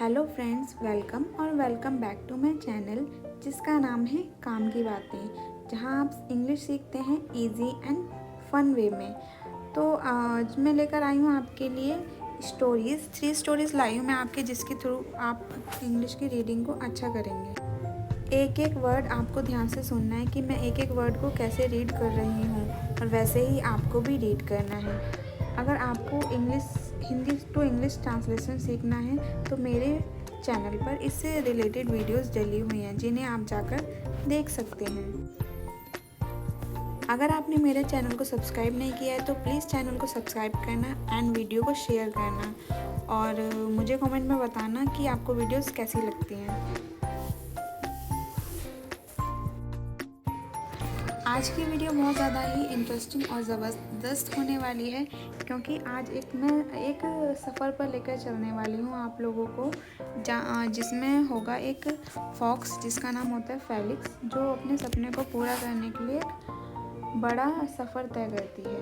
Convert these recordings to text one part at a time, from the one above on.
Hello friends, welcome back to my channel जिसका नाम है काम की बातें, जहां आप इंग्लिश सीखते हैं इजी एंड फन वे में। तो आज मैं लेकर आई हूं आपके लिए थ्री स्टोरीज़ लाई हूं मैं आपके, जिसके थ्रू आप इंग्लिश की रीडिंग को अच्छा करेंगे। एक एक वर्ड आपको ध्यान से सुनना है कि मैं एक एक वर्ड को कैसे रीड कर रही हूँ, और वैसे ही आपको भी रीड करना है। अगर आपको हिंदी टू इंग्लिश ट्रांसलेशन सीखना है तो मेरे चैनल पर इससे रिलेटेड वीडियोस डली हुई हैं, जिन्हें आप जाकर देख सकते हैं। अगर आपने मेरे चैनल को सब्सक्राइब नहीं किया है तो प्लीज़ चैनल को सब्सक्राइब करना एंड वीडियो को शेयर करना, और मुझे कमेंट में बताना कि आपको वीडियोस कैसी लगती हैं। आज की वीडियो बहुत ज़्यादा ही इंटरेस्टिंग और ज़बरदस्त होने वाली है, क्योंकि आज मैं एक सफ़र पर लेकर चलने वाली हूँ आप लोगों को, जिसमें होगा एक फॉक्स जिसका नाम होता है फेलिक्स, जो अपने सपने को पूरा करने के लिए एक बड़ा सफ़र तय करती है।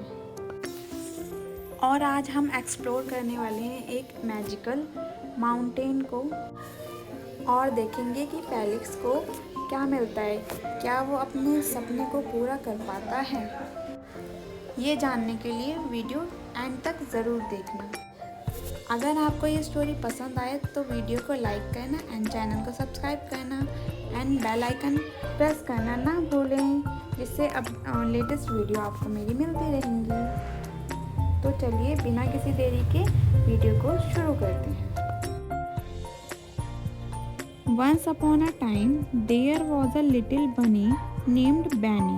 और आज हम एक्सप्लोर करने वाले हैं एक मैजिकल माउंटेन को, और देखेंगे कि फेलिक्स को क्या मिलता है, क्या वो अपने सपने को पूरा कर पाता है। ये जानने के लिए वीडियो एंड तक ज़रूर देखना। अगर आपको ये स्टोरी पसंद आए तो वीडियो को लाइक करना एंड चैनल को सब्सक्राइब करना एंड बेल आइकन प्रेस करना ना भूलें, जिससे अब लेटेस्ट वीडियो आपको मेरी मिलती रहेंगी। तो चलिए बिना किसी देरी के वीडियो को शुरू करते हैं। Once upon a time, there was a little bunny named Benny.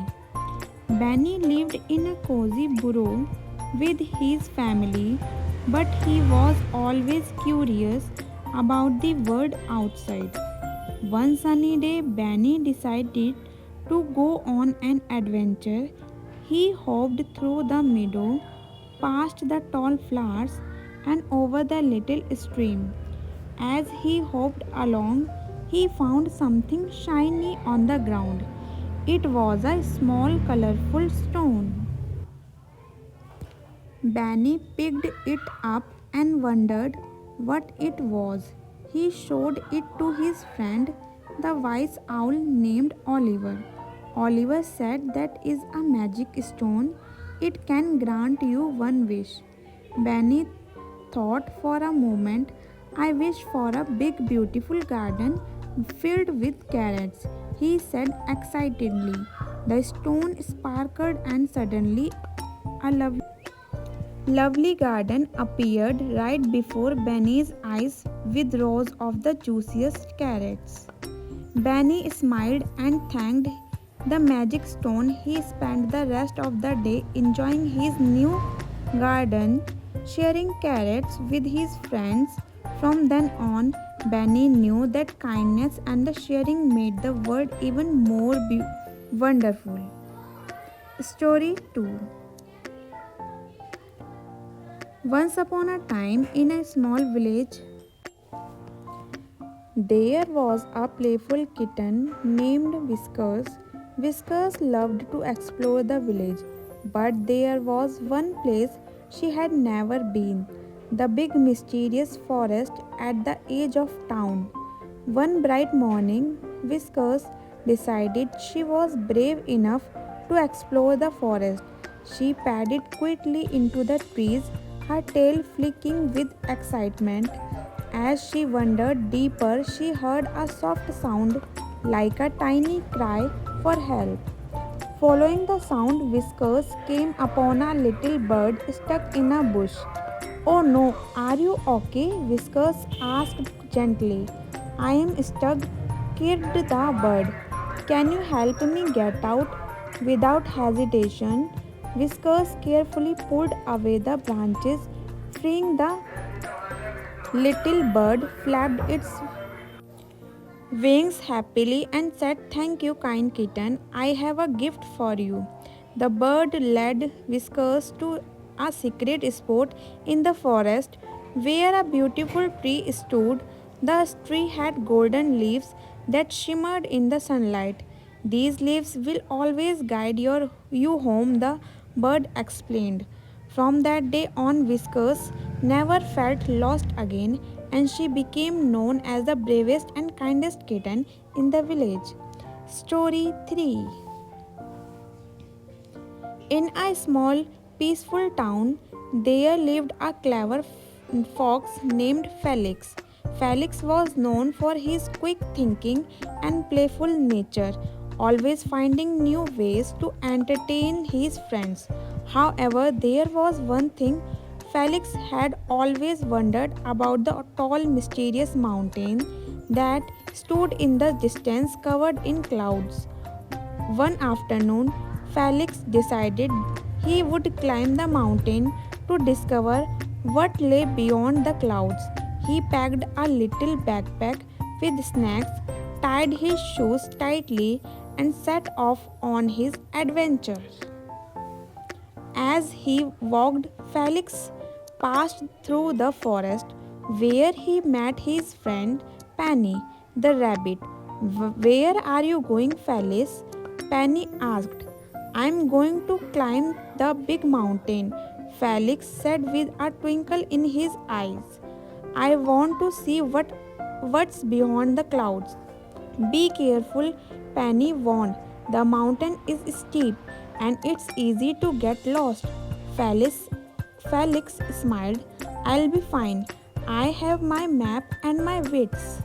Benny lived in a cozy burrow with his family, but he was always curious about the world outside. One sunny day, Benny decided to go on an adventure. He hopped through the meadow, past the tall flowers, and over the little stream. As he hopped along, he found something shiny on the ground. It was a small colorful stone. Benny picked it up and wondered what it was. He showed it to his friend, the wise owl named Oliver. Oliver said, "That is a magic stone. It can grant you one wish." Benny thought for a moment. "I wish for a big, beautiful garden filled with carrots," he said excitedly. The stone sparkled, and suddenly a lovely garden appeared right before Benny's eyes with rows of the juiciest carrots. Benny smiled and thanked the magic stone. He spent the rest of the day enjoying his new garden, sharing carrots with his friends. From then on, Benny knew that kindness and the sharing made the world even more wonderful. Story 2. Once upon a time, in a small village, there was a playful kitten named Whiskers. Whiskers loved to explore the village, but there was one place she had never been: the big mysterious forest at the edge of town. One bright morning, Whiskers decided she was brave enough to explore the forest. She padded quickly into the trees, her tail flicking with excitement. As she wandered deeper, she heard a soft sound like a tiny cry for help. Following the sound, Whiskers came upon a little bird stuck in a bush. "Oh no, are you okay?" Whiskers asked gently. "I am stuck," chirped the bird. "Can you help me get out?" Without hesitation, Whiskers carefully pulled away the branches, freeing the little bird, flapped its wings happily, and said, "Thank you, kind kitten. I have a gift for you." The bird led Whiskers to a secret spot in the forest where a beautiful tree stood. The tree had golden leaves that shimmered in the sunlight. "These leaves will always guide you home," the bird explained. From that day on, Whiskers never felt lost again. and she became known as the bravest and kindest kitten in the village. Story 3. In a small, peaceful town, there lived a clever fox named Felix. Felix was known for his quick thinking and playful nature, always finding new ways to entertain his friends. However, there was one thing Felix had always wondered about: the tall, mysterious mountain that stood in the distance covered in clouds. One afternoon, Felix decided he would climb the mountain to discover what lay beyond the clouds. He packed a little backpack with snacks, tied his shoes tightly, and set off on his adventure. As he walked, Felix passed through the forest where he met his friend Penny the rabbit. Where are you going, Felix? Penny asked. I'm going to climb the big mountain, Felix said with a twinkle in his eyes. I want to see what's beyond the clouds. Be careful, Penny warned. The mountain is steep and it's easy to get lost. Felix, Felix smiled. I'll be fine. I have my map and my wits.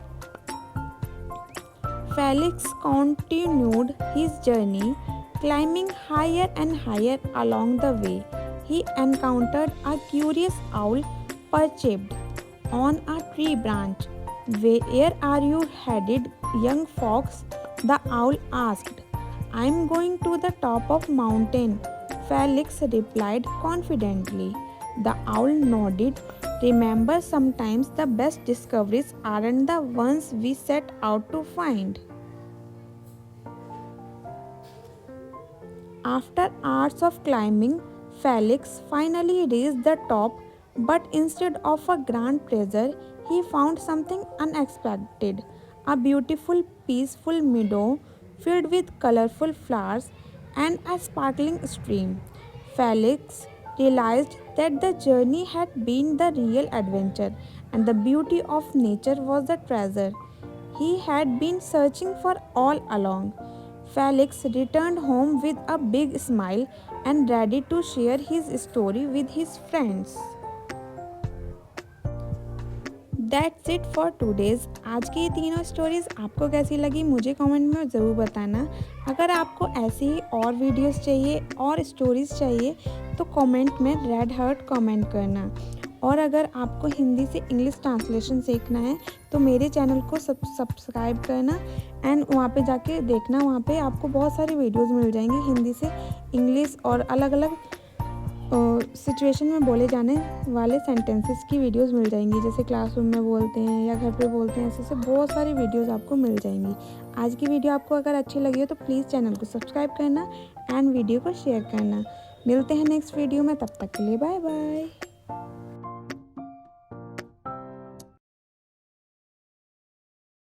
Felix continued his journey, climbing higher and higher along the way. He encountered a curious owl perched on a tree branch. Where are you headed, young fox? The owl asked. I'm going to the top of mountain, Felix replied confidently. The owl nodded. Remember, sometimes the best discoveries aren't the ones we set out to find. After hours of climbing, Felix finally reached the top, but instead of a grand treasure, he found something unexpected: a beautiful, peaceful meadow filled with colorful flowers and a sparkling stream. Felix realized that the journey had been the real adventure and the beauty of nature was the treasure he had been searching for all along. Felix returned home with a big smile and ready to share his story with his friends. That's it for today's. आज की ये तीनों stories आपको कैसी लगी मुझे comment में ज़रूर बताना। अगर आपको ऐसी ही और वीडियोस चाहिए और स्टोरीज़ चाहिए तो कमेंट में रेड हार्ट कमेंट करना। और अगर आपको हिंदी से इंग्लिश ट्रांसलेशन सीखना है तो मेरे चैनल को सब्सक्राइब करना एंड वहाँ पे जाके देखना। वहाँ पे आपको बहुत सारी वीडियोस मिल जाएंगी हिंदी से इंग्लिश और अलग अलग सिचुएशन में बोले जाने वाले सेंटेंसेस की वीडियोस मिल जाएंगी, जैसे क्लासरूम में बोलते हैं या घर पे बोलते हैं, ऐसे बहुत सारी वीडियोस आपको मिल जाएंगी। आज की वीडियो आपको अगर अच्छी लगी हो तो प्लीज़ चैनल को सब्सक्राइब करना एंड वीडियो को शेयर करना। मिलते हैं नेक्स्ट वीडियो में, तब तक के लिए बाय बाय।